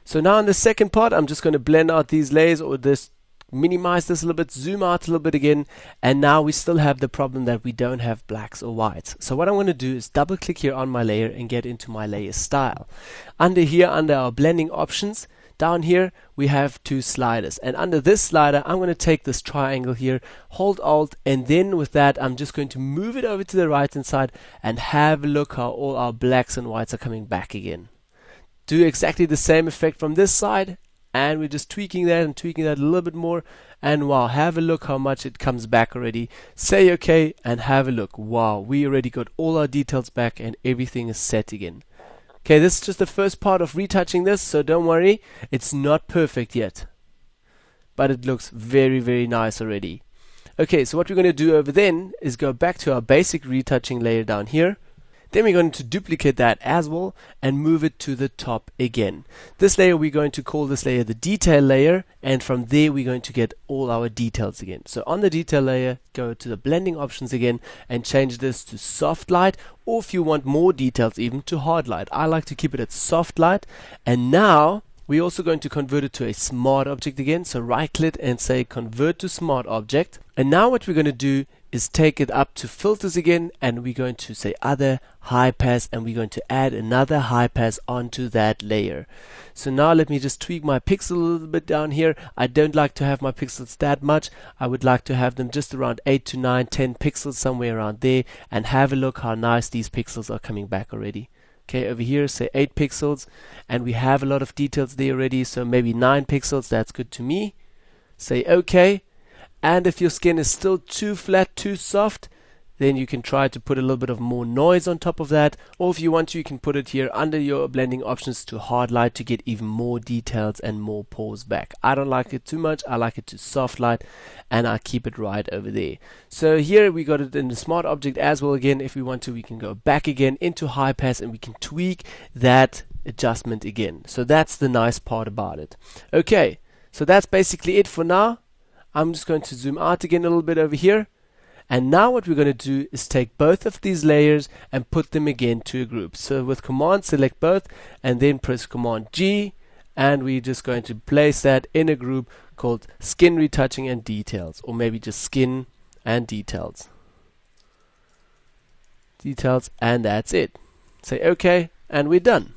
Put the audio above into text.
So now in the second part, I'm just going to blend out these layers, or this, minimize this a little bit, zoom out a little bit again, and now we still have the problem that we don't have blacks or whites. So what I'm going to do is double click here on my layer and get into my layer style. Under here, under our blending options, down here we have two sliders, and under this slider I'm going to take this triangle here, hold Alt, and then with that I'm just going to move it over to the right hand side and have a look how all our blacks and whites are coming back again. Do exactly the same effect from this side, and we're just tweaking that and tweaking that a little bit more, and wow, have a look how much it comes back already. Say okay and have a look. Wow, we already got all our details back and everything is set again. Okay, this is just the first part of retouching this, so don't worry, it's not perfect yet, but it looks very, very nice already. Okay, so what we're going to do over then is go back to our basic retouching layer down here. Then we're going to duplicate that as well and move it to the top again. This layer, we're going to call this layer the detail layer, and from there we're going to get all our details again. So on the detail layer, go to the blending options again and change this to soft light, or if you want more details even, to hard light. I like to keep it at soft light. And now we're also going to convert it to a smart object again. So right click and say convert to smart object. And now what we're going to do is take it up to filters again, and we're going to say other high pass, and we're going to add another high pass onto that layer. So now let me just tweak my pixel a little bit down here. I don't like to have my pixels that much. I would like to have them just around 8 to 9, 10 pixels, somewhere around there, and have a look how nice these pixels are coming back already. Okay, over here say 8 pixels, and we have a lot of details there already, so maybe 9 pixels, that's good to me. Say OK. And if your skin is still too flat, too soft, then you can try to put a little bit of more noise on top of that, or if you want to, you can put it here under your blending options to hard light to get even more details and more pores back. I don't like it too much, I like it to soft light, and I keep it right over there. So here we got it in the smart object as well. Again, if we want to, we can go back again into high pass and we can tweak that adjustment again. So that's the nice part about it. Okay, so that's basically it for now. I'm just going to zoom out again a little bit over here, and now what we're going to do is take both of these layers and put them again to a group. So with Command select both and then press Command G, and we're just going to place that in a group called Skin Retouching and Details, or maybe just Skin and Details. And that's it. Say OK and we're done.